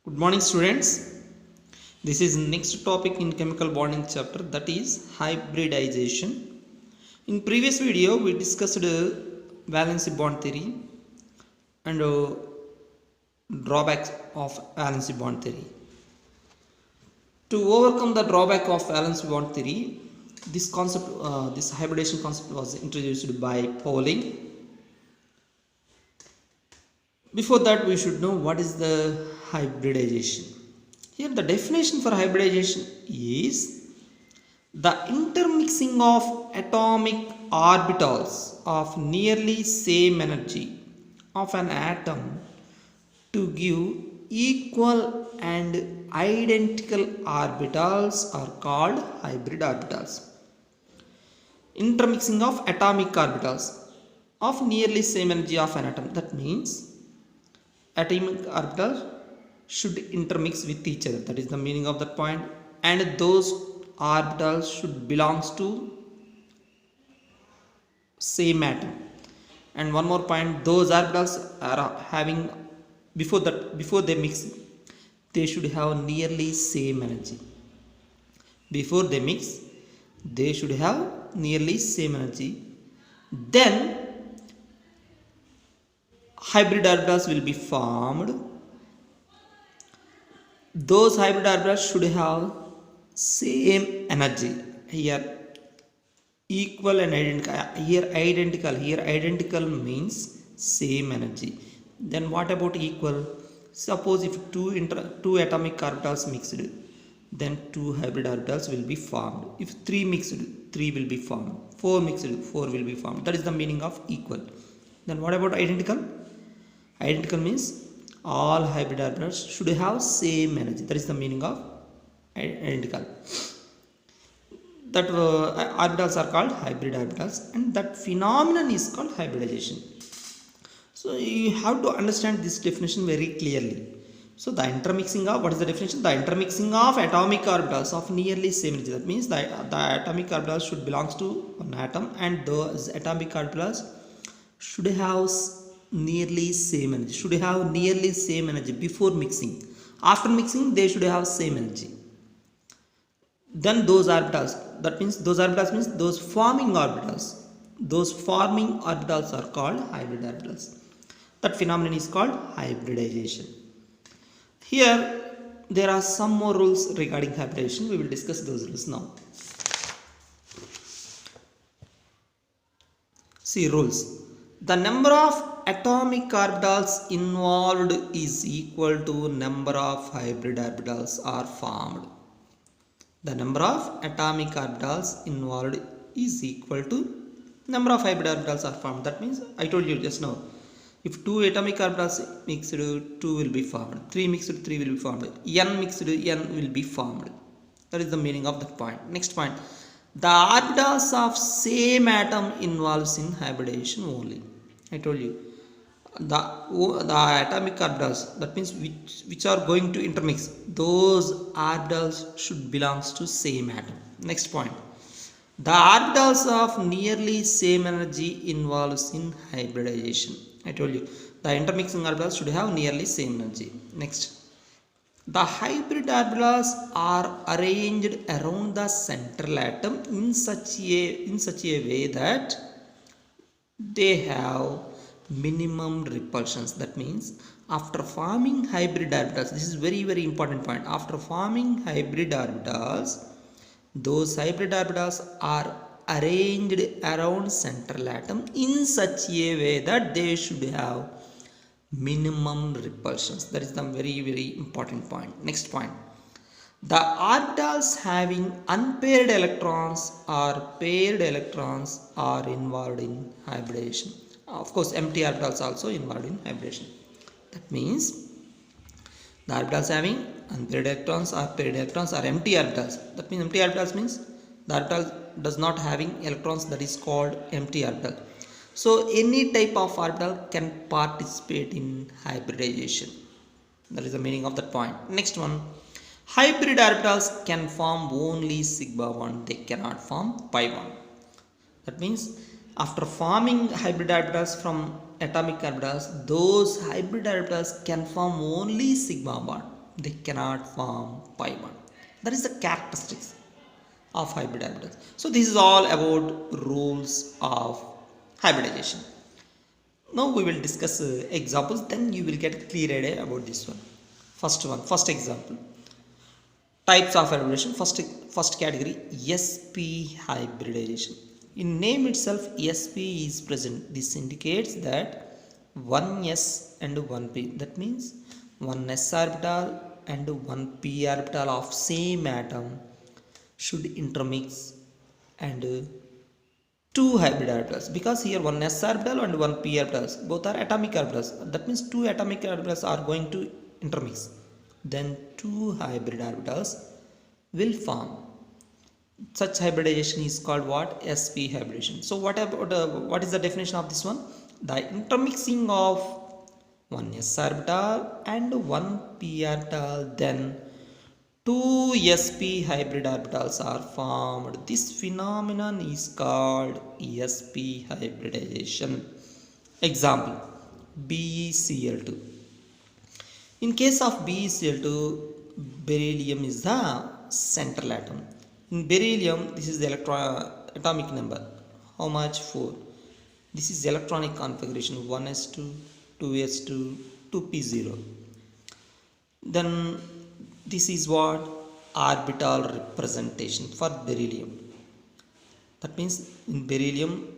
Good morning, students. This is next topic in chemical bonding chapter, that is hybridization. In previous video we discussed valency bond theory and drawbacks of valency bond theory. To overcome the drawback of valency bond theory, this hybridization concept was introduced by Pauling. Before that, we should know what is the hybridization. Here the definition for hybridization is the intermixing of atomic orbitals of nearly same energy of an atom to give equal and identical orbitals are called hybrid orbitals. Intermixing of atomic orbitals of nearly same energy of an atom, that means atomic orbitals should intermix with each other, that is the meaning of that point, and those orbitals should belongs to same atom. And one more point, those orbitals are having before they mix, they should have nearly same energy. Before they mix, they should have nearly same energy. Then hybrid orbitals will be formed. Those hybrid orbitals should have same energy. Here equal and identical. Here identical means same energy. Then what about equal? Suppose if two atomic orbitals mixed, then two hybrid orbitals will be formed. If three mixed, three will be formed. Four mixed, four will be formed. That is the meaning of equal. Then what about identical? Identical means all hybrid orbitals should have same energy. That is the meaning of identical. That orbitals are called hybrid orbitals, and that phenomenon is called hybridization. So you have to understand this definition very clearly. So the intermixing of, what is the definition? The intermixing of atomic orbitals of nearly same energy. That means the atomic orbitals should belongs to an atom, and those atomic orbitals should have nearly same energy before mixing. After mixing, they should have same energy. Then those orbitals, that means those orbitals means those forming orbitals are called hybrid orbitals. That phenomenon is called hybridization. Here there are some more rules regarding hybridization. We will discuss those rules now. See rules. The number of atomic orbitals involved is equal to number of hybrid orbitals are formed. The number of atomic orbitals involved is equal to number of hybrid orbitals are formed. That means I told you just now, if two atomic orbitals mixed, two will be formed. Three mixed, three will be formed. N mixed, N will be formed. That is the meaning of that point. Next point, the orbitals of same atom involves in hybridization only. I told you the atomic orbitals, that means which are going to intermix, those orbitals should belongs to same atom. Next point, the orbitals of nearly same energy involves in hybridization. I told you the intermixing orbitals should have nearly same energy. Next, the hybrid orbitals are arranged around the central atom in such a way that they have minimum repulsions. That means after forming hybrid orbitals, this is very important point, after forming hybrid orbitals, those hybrid orbitals are arranged around central atom in such a way that they should have minimum repulsions. That is the very important point. Next point, the orbitals having unpaired electrons or paired electrons are involved in hybridization. Of course, empty orbitals also involved in hybridization. That means the orbitals having unpaired electrons or paired electrons are empty orbitals. That means empty orbitals means the orbital does not having electrons, that is called empty orbital. So any type of orbital can participate in hybridization. That is the meaning of that point. Next one, hybrid orbitals can form only sigma 1, they cannot form pi 1. That means after forming hybrid orbitals from atomic orbitals, those hybrid orbitals can form only sigma 1. They cannot form pi bond. That is the characteristics of hybrid orbitals. So this is all about rules of hybridization. Now we will discuss examples, then you will get a clear idea about this one. First example, types of hybridization. First category, sp hybridization. In name itself, sp is present. This indicates that one s and one p, that means one s orbital and one p orbital of same atom should intermix, and two hybrid orbitals, because here one s orbital and one p orbitals both are atomic orbitals, that means two atomic orbitals are going to intermix, then two hybrid orbitals will form. Such hybridization is called what? Sp hybridization. So what is the definition of this one? The intermixing of one s orbital and one p orbital, then two sp hybrid orbitals are formed. This phenomenon is called sp hybridization. Example, BeCl2. In case of BeCl2, beryllium is the central atom. In beryllium, this is the atomic number. How much? 4. This is electronic configuration 1s2, 2s2, 2p0. Then this is what? Orbital representation for beryllium. That means in beryllium,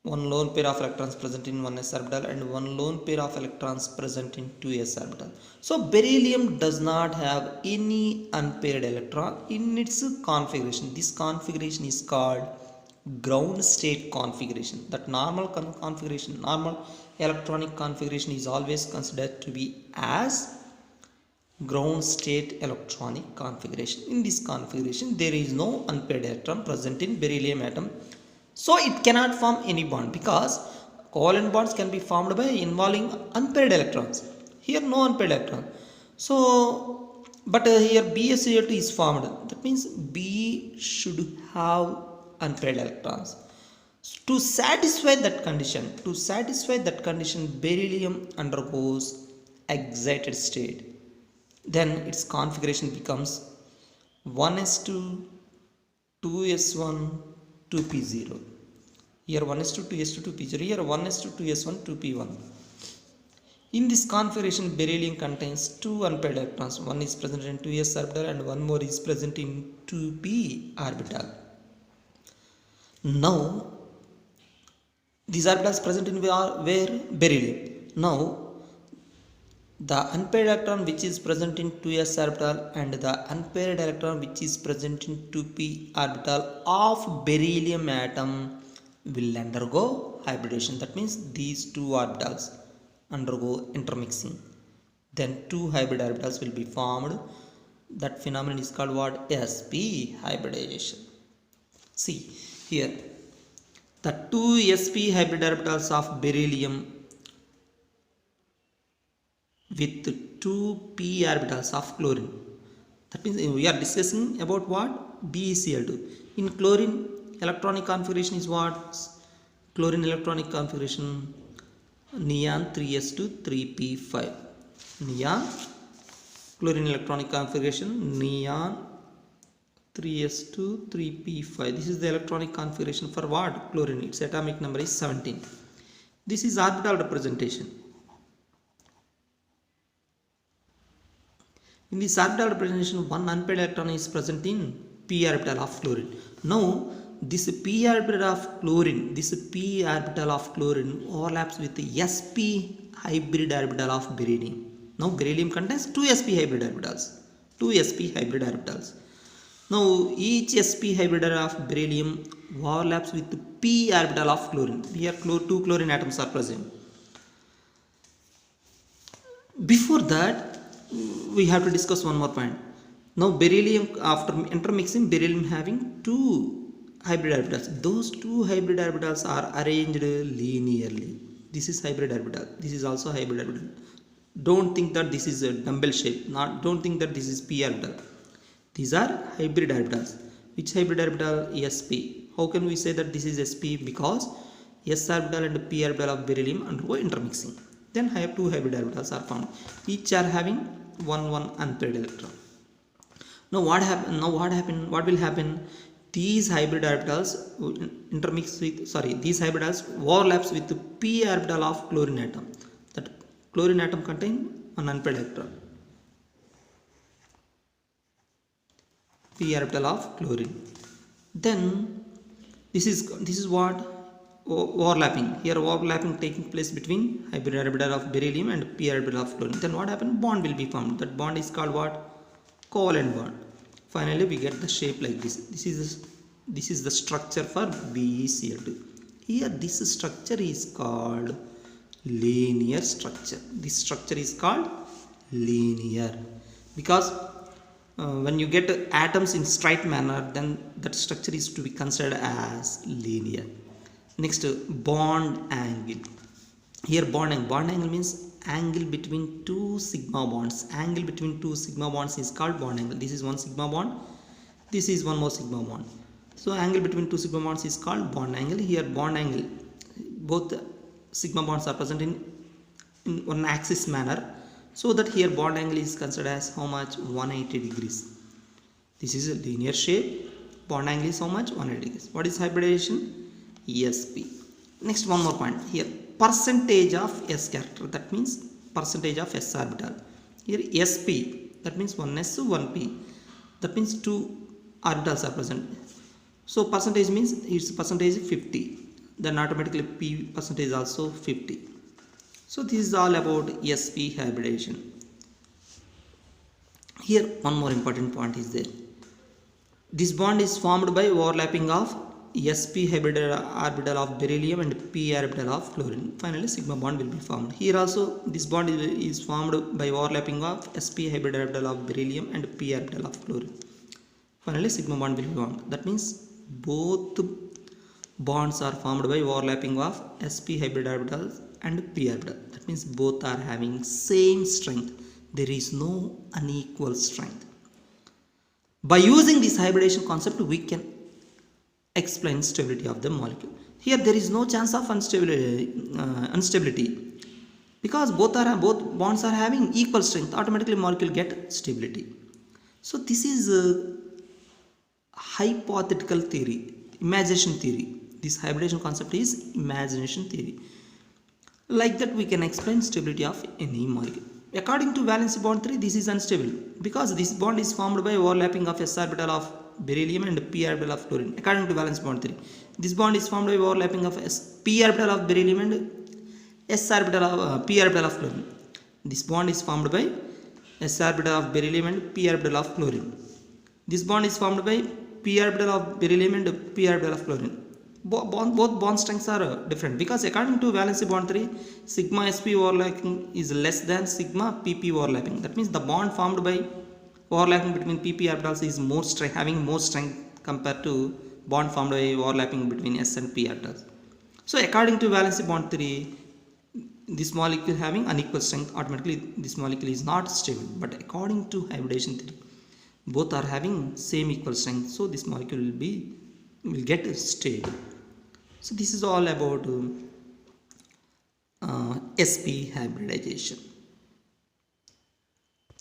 one lone pair of electrons present in 1s orbital and one lone pair of electrons present in 2s orbital. So beryllium does not have any unpaired electron in its configuration. This configuration is called ground state configuration. That normal configuration, normal electronic configuration is always considered to be as ground state electronic configuration. In this configuration, there is no unpaired electron present in beryllium atom, so it cannot form any bond, because covalent bonds can be formed by involving unpaired electrons. Here no unpaired electron. So but here BeCl2 is formed, that means B should have unpaired electrons. To satisfy that condition, beryllium undergoes excited state. Then its configuration becomes 1s2, 2s1, 2p0. Here 1s2, 2s2, 2p0. Here 1s2, 2s1, 2p1. In this configuration, beryllium contains two unpaired electrons. One is present in 2s orbital and one more is present in 2p orbital. Now, these orbitals present in where? Beryllium. Now, the unpaired electron which is present in 2s orbital and the unpaired electron which is present in 2p orbital of beryllium atom will undergo hybridization. That means these two orbitals undergo intermixing. Then two hybrid orbitals will be formed. That phenomenon is called what? Sp hybridization. See here, the two sp hybrid orbitals of beryllium with two p orbitals of chlorine. That means we are discussing about what? BeCl2. In chlorine, electronic configuration is what? Chlorine electronic configuration neon 3s2 3p5. Neon chlorine electronic configuration neon 3s2 3p5. This is the electronic configuration for what? Chlorine. Its atomic number is 17. This is orbital representation. In this orbital representation, one unpaired electron is present in p orbital of chlorine. Now, this p orbital of chlorine overlaps with the sp hybrid orbital of beryllium. Now, beryllium contains two sp hybrid orbitals. Now, each sp hybrid of beryllium overlaps with the p orbital of chlorine. Here, two chlorine atoms are present. Before that, we have to discuss one more point. Now beryllium, after intermixing, beryllium having two hybrid orbitals. Those two hybrid orbitals are arranged linearly. This is hybrid orbital. This is also hybrid orbital. Don't think that this is a dumbbell shape. Don't think that this is p orbital. These are hybrid orbitals. Which hybrid orbital? sp. How can we say that this is sp? Because s orbital and p orbital of beryllium undergo intermixing. Then I have two hybrid orbitals are found. Each are having one unpaired electron. Now what will happen? These hybrid orbitals intermix with, these hybridals overlaps with the p orbital of chlorine atom. That chlorine atom contain an unpaired electron. P orbital of chlorine. Then this is what overlapping. Here overlapping taking place between hybrid orbital of beryllium and p orbital of chlorine. Then what happened? Bond will be formed. That bond is called what? Covalent bond. Finally we get the shape like this. This is the structure for BeCl2. Here this structure is called linear structure. This structure is called linear because when you get atoms in straight manner, then that structure is to be considered as linear. Next, bond angle. Here bond angle means angle between two sigma bonds. Angle between two sigma bonds is called bond angle. This is one sigma bond, this is one more sigma bond. So angle between two sigma bonds is called bond angle. Here bond angle, both sigma bonds are present in one axis manner, so that here bond angle is considered as how much? 180 degrees. This is a linear shape. Bond angle is how much? 180 degrees. What is hybridization? Sp. Next, one more point here, percentage of s character, that means percentage of s orbital. Here sp, that means 1s 1p, that means two orbitals are present. So percentage means its percentage 50, then automatically p percentage also 50. So this is all about sp hybridization. Here one more important point is there. This bond is formed by overlapping of sp hybrid orbital of beryllium and p orbital of chlorine. Finally sigma bond will be formed. Here also this bond is formed by overlapping of sp hybrid orbital of beryllium and p orbital of chlorine. Finally sigma bond will be formed. That means both bonds are formed by overlapping of sp hybrid orbitals and p orbital. That means both are having same strength. There is no unequal strength. By using this hybridization concept, we can explain stability of the molecule. Here there is no chance of unstability because both bonds are having equal strength. Automatically molecule get stability. So this is a hypothetical theory, imagination theory. This hybridization concept is imagination theory. Like that we can explain stability of any molecule. According to valency bond 3, this is unstable because this bond is formed by overlapping of s orbital of beryllium and p orbital of chlorine. According to valence bond 3, this bond is formed by overlapping of p orbital of beryllium and s orbital of p orbital of chlorine. This bond is formed by s orbital of beryllium and p orbital of chlorine. This bond is formed by p orbital of beryllium and p orbital of chlorine. Both bond strengths are different because according to valency bond 3, sigma sp overlapping is less than sigma pp overlapping. That means the bond formed by overlapping between pp orbitals is more strength, having more strength compared to bond formed by overlapping between s and p orbitals. So according to valency bond 3, this molecule having unequal strength, automatically this molecule is not stable. But according to hybridization theory, both are having same equal strength, so this molecule will get stable. So this is all about sp hybridization.